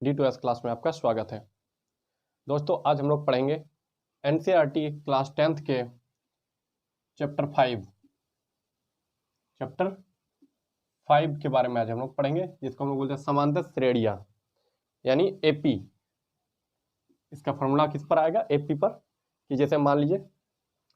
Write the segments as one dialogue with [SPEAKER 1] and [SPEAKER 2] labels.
[SPEAKER 1] D2S class में आपका स्वागत है। दोस्तों आज हम लोग पढ़ेंगे NCERT क्लास 10th के चैप्टर 5 के बारे में आज हम लोग पढ़ेंगे, जिसको हम लोग बोलते हैं समांतर श्रेणियां यानी AP। इसका फॉर्मूला किस पर आएगा? AP पर। कि जैसे मान लीजिए,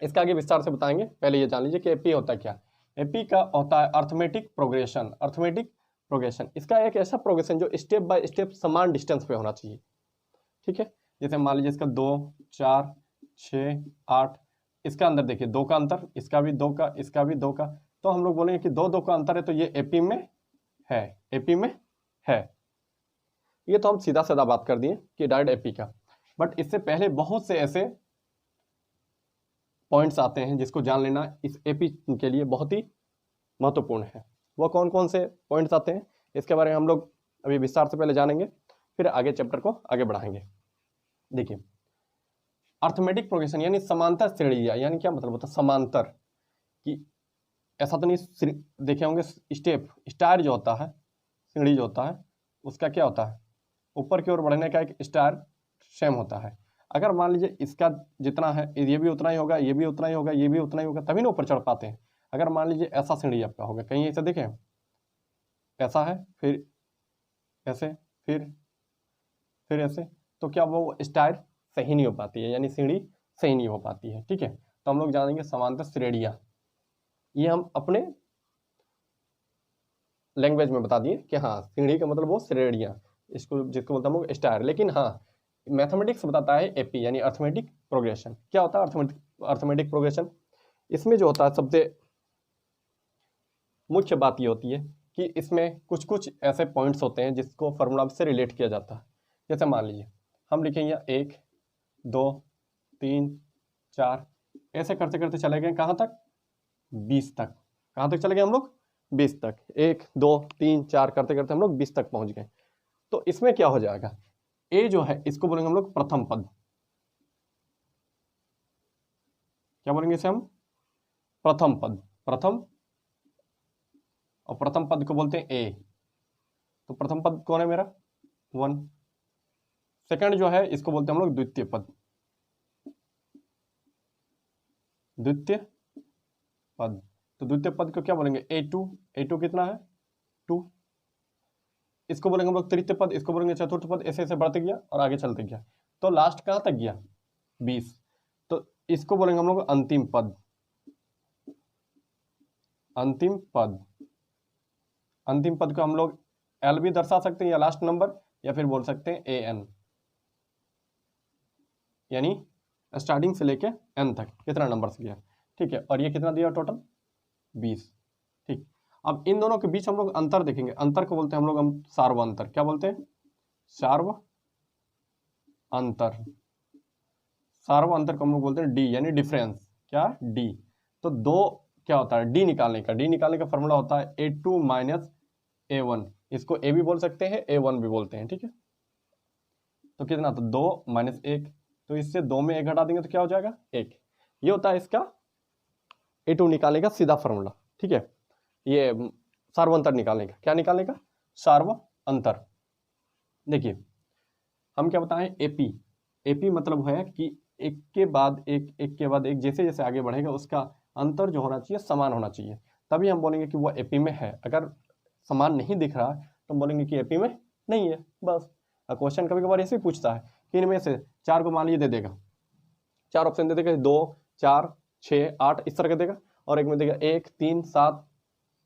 [SPEAKER 1] इसका आगे विस्तार से बताएंगे, पहले ये जान लीजिए कि AP होता है क्या। AP का होता है अर्थमेटिक प्रोग्रेशन। इसका एक ऐसा प्रोग्रेशन जो स्टेप बाय स्टेप समान डिस्टेंस पे होना चाहिए। ठीक है, जैसे मान लीजिए इसका 2, 4, 6, 8, इसका अंदर देखिए 2 का अंतर, इसका भी 2 का, इसका भी 2 का, तो हम लोग बोलेंगे कि 2 का अंतर है, तो ये AP में है। ये तो हम सीधा साधा बात कर दिए कि डायरेक्ट AP का। बट इससे पहले बहुत से ऐसे पॉइंट्स आते हैं जिसको जान लेना इस AP के लिए बहुत ही महत्वपूर्ण है। वो कौन कौन से पॉइंट्स आते हैं इसके बारे में हम लोग अभी विस्तार से पहले जानेंगे, फिर आगे चैप्टर को आगे बढ़ाएंगे। देखिए, अर्थमेटिक प्रोग्रेशन यानी समांतर श्रेणियां, यानी क्या मतलब होता है समांतर? कि ऐसा तो नहीं देखे होंगे स्टार जो होता है, सीढ़ी जो होता है, उसका क्या होता है, ऊपर की ओर बढ़ने का एक स्टार सेम होता है। अगर मान लीजिए इसका जितना है ये भी उतना ही होगा, ये भी उतना ही होगा, ये भी उतना ही होगा, तभी ना ऊपर चढ़ पाते हैं। अगर मान लीजिए ऐसा सीढ़ी आपका होगा, कहीं ऐसा देखें, ऐसा है, फिर ऐसे, फिर ऐसे, तो क्या वो स्टार सही नहीं हो पाती है, यानी सीढ़ी सही नहीं हो पाती है। ठीक है, तो हम लोग जानेंगे समांतर श्रेणियां। ये हम अपने लैंग्वेज में बता दिए कि हाँ, सीढ़ी का मतलब वो श्रेणियां, इसको जिसको बोलते हैं हम लोग स्टार। लेकिन हाँ, मैथमेटिक्स बताता है AP यानी अर्थमेटिक प्रोग्रेशन। क्या होता है अर्थमेटिक प्रोग्रेशन? इसमें जो होता है सबसे मुख्य बात ये होती है कि इसमें कुछ कुछ ऐसे पॉइंट्स होते हैं जिसको फार्मूला से रिलेट किया जाता है। जैसे मान लीजिए हम लिखेंगे 1, 2, 3, 4, ऐसे करते करते चले गए कहाँ तक? 20 तक। कहाँ तक चले गए हम लोग? 20 तक। 1, 2, 3, 4 करते करते हम लोग 20 तक पहुंच गए। तो इसमें क्या हो जाएगा? A जो है इसको बोलेंगे हम लोग प्रथम पद। क्या बोलेंगे इसे हम? प्रथम पद। प्रथम, और प्रथम पद को बोलते हैं A। तो प्रथम पद कौन है मेरा? 1। सेकंड जो है इसको बोलते हैं हम लोग द्वितीय पद। द्वितीय पद, तो द्वितीय पद को क्या बोलेंगे? A2 कितना है? 2। इसको बोलेंगे हम लोग तृतीय पद, इसको बोलेंगे चतुर्थ पद। ऐसे ऐसे बढ़ते गया और आगे चलते गया, तो लास्ट कहाँ तक गया? 20। तो इसको बोलेंगे हम लोग अंतिम पद। अंतिम पद को हम लोग L भी दर्शा सकते हैं, या लास्ट नंबर, या फिर बोल सकते हैं AN, यानी स्टार्टिंग से लेके N तक कितना नंबर से गया। ठीक है, और ये कितना दिया टोटल? 20। ठीक, अब इन दोनों के बीच हम लोग अंतर देखेंगे। अंतर को बोलते हैं हम लोग सार्व अंतर। क्या बोलते हैं? सार्व अंतर। सार्व अंतर को हम लोग बोलते हैं D, यानी डिफरेंस। क्या? D। तो दो क्या होता है? D निकालने का फॉर्मूला होता है A2 माइनस A1। इसको A भी बोल सकते हैं, A1 भी बोलते हैं। ठीक है, तो कितना? तो 2 माइनस 1, तो इससे 2 में 1 घटा देंगे तो क्या हो जाएगा? 1। ये होता है इसका A2 निकालने का सीधा फॉर्मूला। ठीक है, ये सार्व अंतर निकालने का। क्या निकालने का? सार्व अंतर। देखिए, हम क्या बताएं? AP मतलब है कि एक के बाद एक जैसे जैसे आगे बढ़ेगा उसका अंतर जो होना चाहिए समान होना चाहिए, तभी हम बोलेंगे कि वो AP में है। अगर समान नहीं दिख रहा तो हम बोलेंगे कि AP में नहीं है, बस। क्वेश्चन कभी कभार ऐसे ही पूछता है कि इनमें से 4 को मान लीजिए दे देगा, 4 ऑप्शन दे देगा, 2, 4, 6, 8 इस तरह का देगा, और एक में देगा 1, 3, 7,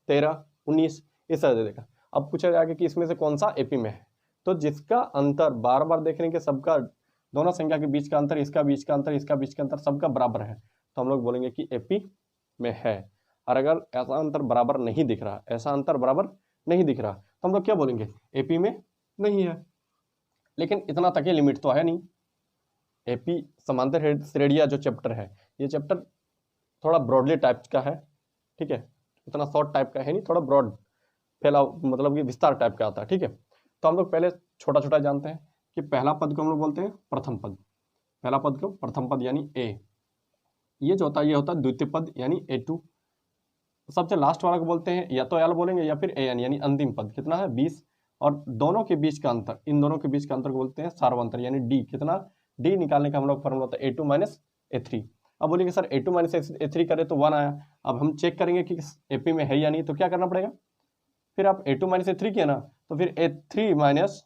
[SPEAKER 1] 13, 19 इस तरह दे देगा। अब पूछा जाएगा कि इसमें से कौन सा AP में है, तो जिसका अंतर बार बार देखने के सबका, दोनों संख्या के बीच का अंतर, इसका बीच का अंतर, इसका बीच का अंतर, सबका बराबर है, तो हम लोग बोलेंगे कि AP में है। और अगर ऐसा अंतर बराबर नहीं दिख रहा, तो हम लोग क्या बोलेंगे? AP में नहीं है। लेकिन इतना तक ही लिमिट तो है नहीं। AP समांतर श्रेणियां जो चैप्टर है, ये चैप्टर थोड़ा ब्रॉडली टाइप का है। ठीक है, उतना शॉर्ट टाइप का है नहीं, थोड़ा ब्रॉड फैला, मतलब कि विस्तार टाइप का आता है। ठीक है, तो हम लोग पहले छोटा छोटा जानते हैं कि पहला पद को हम लोग बोलते हैं प्रथम पद। पहला पद को प्रथम पद यानी A। ये जो होता है ये होता है द्वितीय पद यानी A2। सबसे लास्ट वाला को बोलते हैं या तो L बोलेंगे या फिर AN यानी अंतिम पद। कितना है? 20। और दोनों के बीच का अंतर, इन दोनों के बीच का अंतर को बोलते हैं सार्वंतर, यानी डी। कितना? डी निकालने का हम लोग फॉर्मूला होता है A2 माइनस A3। अब बोलिए कि सर A2 माइनस A3 करें तो 1 आया। अब हम चेक करेंगे कि AP में है या नहीं, तो क्या करना पड़ेगा? फिर आप A2 माइनस A3 किया ना, तो फिर A3 माइनस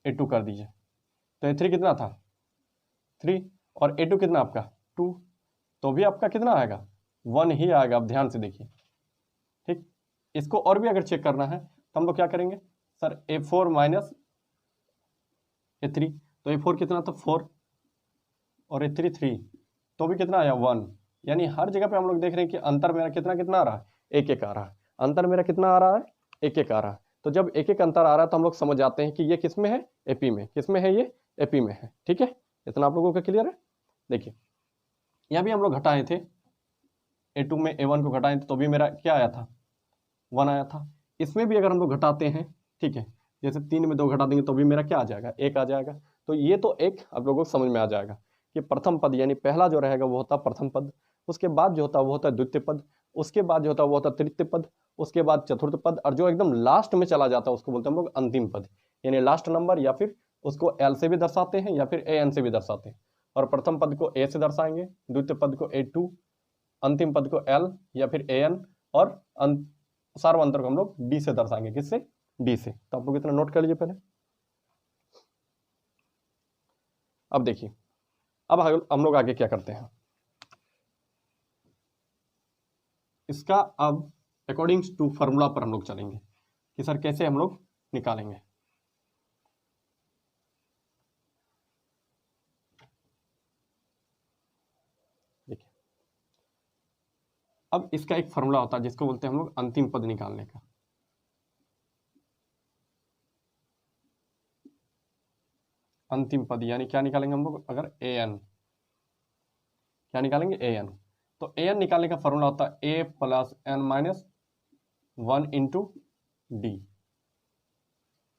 [SPEAKER 1] A2 कर दीजिए। तो A3 कितना था? 3, और A2 कितना आपका? 2, तो भी आपका कितना आएगा? 1 ही आएगा। आप ध्यान से देखिए, ठीक। इसको और भी अगर चेक करना है तो हम लोग क्या करेंगे? सर A4 माइनस A3, तो A4 कितना था? 4, और A3 3, तो भी कितना आया? 1। यानी हर जगह पे हम लोग देख रहे हैं कि अंतर मेरा कितना कितना आ रहा है? 1 1 आ रहा है। अंतर मेरा कितना आ रहा है? 1 1 आ रहा है। तो जब 1 1 अंतर आ रहा है तो हम लोग समझ जाते हैं कि ये किस में है? AP में। किस में है? ये AP में है। ठीक है, इतना आप लोगों का क्लियर है? देखिए, यहाँ भी हम लोग घटाए थे, A2 में A1 को घटाए थे तो भी मेरा क्या आया था? 1 आया था। इसमें भी अगर हम लोग घटाते हैं, ठीक है, जैसे 3 में 2 घटा देंगे तो भी मेरा क्या आ जाएगा? 1 आ जाएगा। तो ये तो एक आप लोगों को समझ में आ जाएगा कि प्रथम पद यानी पहला जो रहेगा वो होता है प्रथम पद, उसके बाद जो होता है वो होता है द्वितीय पद, उसके बाद जो होता है वो होता है तृतीय पद, उसके बाद चतुर्थ पद, और जो एकदम लास्ट में चला जाता है उसको बोलते हैं हम लोग अंतिम पद, यानी लास्ट नंबर, या फिर उसको L से भी दर्शाते हैं या फिर AN से भी दर्शाते हैं। और प्रथम पद को A से दर्शाएंगे, द्वितीय पद को A2, अंतिम पद को L या फिर AN, और सार्वंतर को हम लोग D से दर्शाएंगे। किससे? D से। तो आप लोग इतना नोट कर लीजिए पहले। अब देखिए, अब हम लोग आगे क्या करते हैं, इसका अब अकॉर्डिंग टू फॉर्मूला पर हम लोग चलेंगे कि सर कैसे हम लोग निकालेंगे। देखिए, अब इसका एक फॉर्मूला होता है जिसको बोलते हैं हम लोग अंतिम पद निकालने का। अंतिम पद यानी क्या निकालेंगे हम लोग? अगर AN, क्या निकालेंगे? AN। तो AN निकालने का फॉर्मूला होता है A plus N minus 1 into D।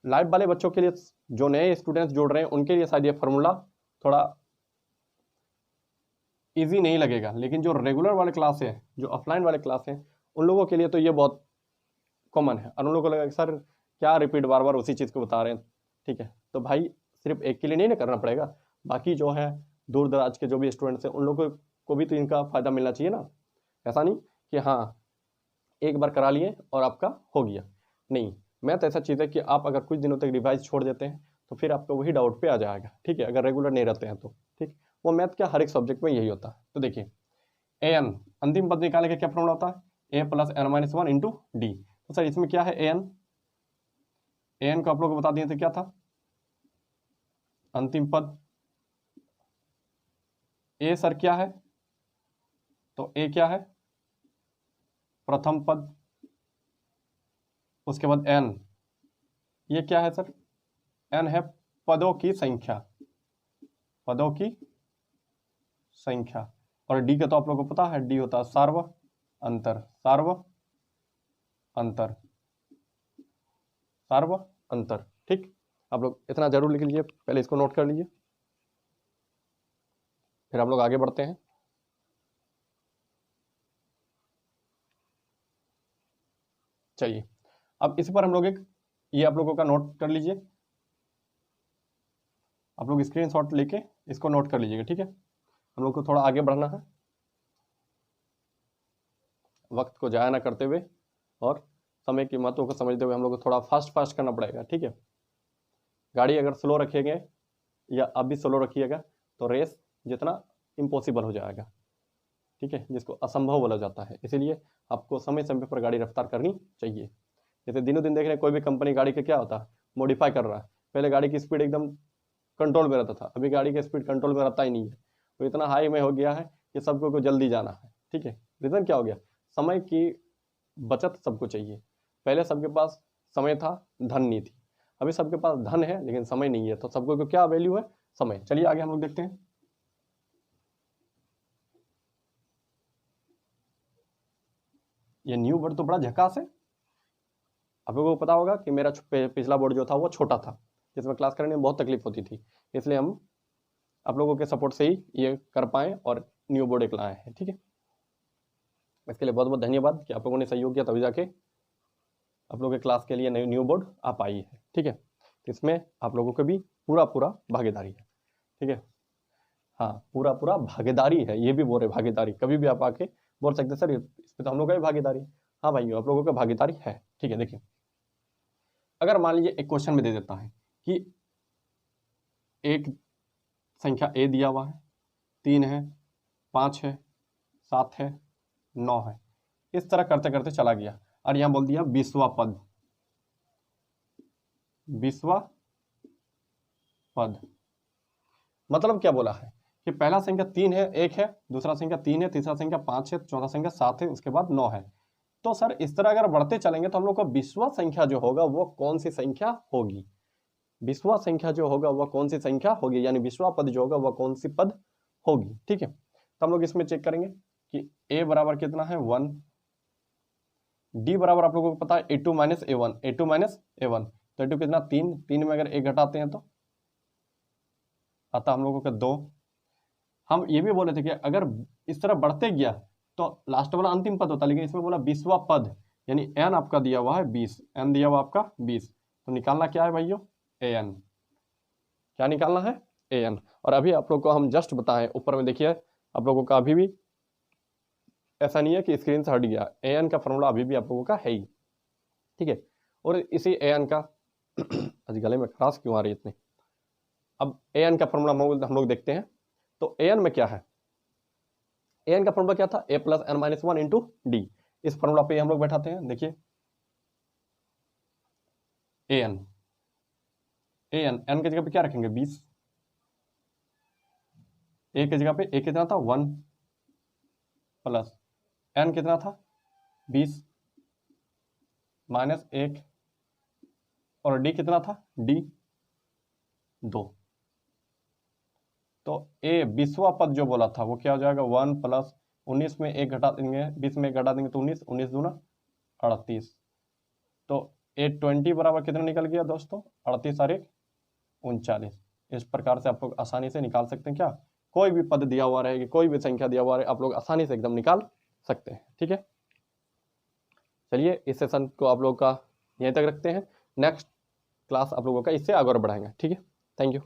[SPEAKER 1] Live वाले बच्चों के लिए, जो नए स्टूडेंट्स जोड़ रहे हैं उनके लिए शायद ये फॉर्मूला थोड़ा इजी नहीं लगेगा, लेकिन जो रेगुलर वाले क्लास है, जो ऑफलाइन वाले क्लास हैं, उन लोगों के लिए तो ये बहुत कॉमन है, और उन लोगों को लगेगा सर क्या रिपीट बार बार उसी चीज़ को बता रहे हैं। ठीक है, तो भाई सिर्फ एक के लिए नहीं ना करना पड़ेगा, बाकी जो है दूर दराज के जो भी स्टूडेंट्स हैं उन लोगों को भी तो इनका फ़ायदा मिलना चाहिए ना। ऐसा नहीं कि हाँ एक बार करा लिए और आपका हो गया, नहीं। मैथ ऐसा चीज़ है कि आप अगर कुछ दिनों तक रिवाइज छोड़ देते हैं तो फिर आपको वही डाउट पे आ जाएगा। ठीक है, अगर रेगुलर नहीं रहते हैं तो ठीक, वो मैथ क्या हर एक सब्जेक्ट में यही होता है। तो देखिए, AN अंतिम पद निकालने का क्या फॉर्मूला होता है? A plus N minus 1 into D। तो सर इसमें क्या है? AN को आप लोग को बता दिए थे क्या था? अंतिम पद। A सर क्या है? तो A क्या है? प्रथम पद। उसके बाद N, ये क्या है सर? N है पदों की संख्या, पदों की संख्या। और D का तो आप लोगों को पता है, D होता है सार्व अंतर, सार्व अंतर, सार्व अंतर। ठीक, आप लोग इतना जरूर लिख लीजिए, पहले इसको नोट कर लीजिए, फिर हम लोग आगे बढ़ते हैं। चलिए, अब इस पर हम लोग एक, ये आप लोगों का नोट कर लीजिए, आप लोग स्क्रीनशॉट लेके इसको नोट कर लीजिएगा। ठीक है, हम लोग को थोड़ा आगे बढ़ना है, वक्त को जाया ना करते हुए और समय की महत्व को समझते हुए हम लोग को थोड़ा फास्ट फास्ट करना पड़ेगा। ठीक है, गाड़ी अगर स्लो रखेंगे या आप भी स्लो रखिएगा तो रेस जितना इम्पॉसिबल हो जाएगा। ठीक है, जिसको असंभव बोला जाता है, इसीलिए आपको समय समय पर गाड़ी रफ्तार करनी चाहिए। जैसे दिनों दिन देख रहे हैं कोई भी कंपनी गाड़ी का क्या होता है, मॉडिफाई कर रहा है। पहले गाड़ी की स्पीड एकदम कंट्रोल में रहता था, अभी गाड़ी का स्पीड कंट्रोल में रहता ही नहीं है, तो इतना हाई में हो गया है कि सबको को जल्दी जाना है। ठीक है, रीज़न क्या हो गया? समय की बचत सबको चाहिए। पहले सबके पास समय था, धन नहीं थी। अभी सबके पास धन है लेकिन समय नहीं है, तो सबको को क्या वैल्यू है? समय। चलिए आगे हम लोग देखते हैं। ये न्यू बोर्ड तो बड़ा झकास है। आप लोगों को पता होगा कि मेरा पिछला बोर्ड जो था वो छोटा था, जिसमें क्लास करने में बहुत तकलीफ होती थी, इसलिए हम आप लोगों के सपोर्ट से ही ये कर पाए और न्यू बोर्ड एक लाए हैं। ठीक है, इसके लिए बहुत बहुत धन्यवाद कि आप लोगों ने सहयोग किया, तभी जाके आप लोगों के क्लास के लिए न्यू बोर्ड आप आई है, ठीक है। तो इसमें आप लोगों को भी पूरा भागीदारी है, ठीक है। हाँ, पूरा भागीदारी है, ये भी बोल रहे भागीदारी, कभी भी आप आके बोल सकते सर इसमें तो हम लोग का भी भागीदारी। हाँ भाई, आप लोगों का भागीदारी है, ठीक है। देखिए, अगर मान लीजिए एक क्वेश्चन में दे देता है कि एक संख्या ए दिया हुआ है, 3 है, 5 है, 7 है, 9 है, इस तरह करते करते चला गया और यहाँ बोल दिया 20वां पद, 20वां पद। मतलब क्या बोला है कि पहला संख्या 3 है, 1 है, दूसरा संख्या 3 है, तीसरा संख्या 5 है, चौथा संख्या 7 है, उसके बाद 9 है। तो सर इस तरह अगर बढ़ते चलेंगे तो हम लोग का 20वां संख्या जो होगा वो कौन सी संख्या होगी, 20वां संख्या जो होगा वह कौन सी संख्या होगी, यानी 20वां पद जो होगा वह कौन सी पद होगी, ठीक है। तो हम लोग इसमें चेक करेंगे कि a बराबर कितना है 1, d बराबर आप लोगों को पता है a2 minus a1, a2 minus a1, तो a2 कितना 3, 3 में अगर a घटाते हैं तो आता हम लोगों का 2। हम ये भी बोले थे कि अगर इस तरह बढ़ते गया तो लास्ट वाला अंतिम पद होता, लेकिन इसमें बोला 20वां पद, यानी n आपका दिया हुआ है 20, n दिया हुआ आपका 20, तो निकालना क्या है भाइयों, an। क्या निकालना है, an। और अभी आप लोग को हम जस्ट बताएं, ऊपर में देखिए आप लोगों का अभी भी ऐसा नहीं है कि स्क्रीन से हट गया, an का फॉर्मूला अभी भी आप लोगों का है ही, ठीक है। और इसी an का आज गले में खराश क्यों आ रही है इतनी। अब an का फॉर्मूला हम लोग देखते हैं, तो an में क्या है, an का फॉर्मूला क्या था, a plus n minus 1 into D. इस फॉर्मूला पे हम लोग बैठाते हैं, देखिए an n की जगह पे क्या रखेंगे 20, a की जगह पे a कितना था 1 प्लस n कितना था 20 माइनस 1 और d कितना था d 2। तो a 20वां पद जो बोला था वो क्या हो जाएगा 1 प्लस 19 में 1 घटा देंगे, 20 में 1 घटा देंगे तो 19, 19 दूना 38। तो a 20 बराबर कितना निकल गया दोस्तों, 38 और 1 39। इस प्रकार से आप लोग आसानी से निकाल सकते हैं, क्या कोई भी पद दिया हुआ रहेगी, कोई भी संख्या दिया हुआ रहे, आप लोग आसानी से एकदम निकाल सकते हैं, ठीक है। चलिए इस सेशन को आप लोग का यहीं तक रखते हैं, नेक्स्ट क्लास आप लोगों का इससे आगे बढ़ाएंगे, ठीक है। Thank you.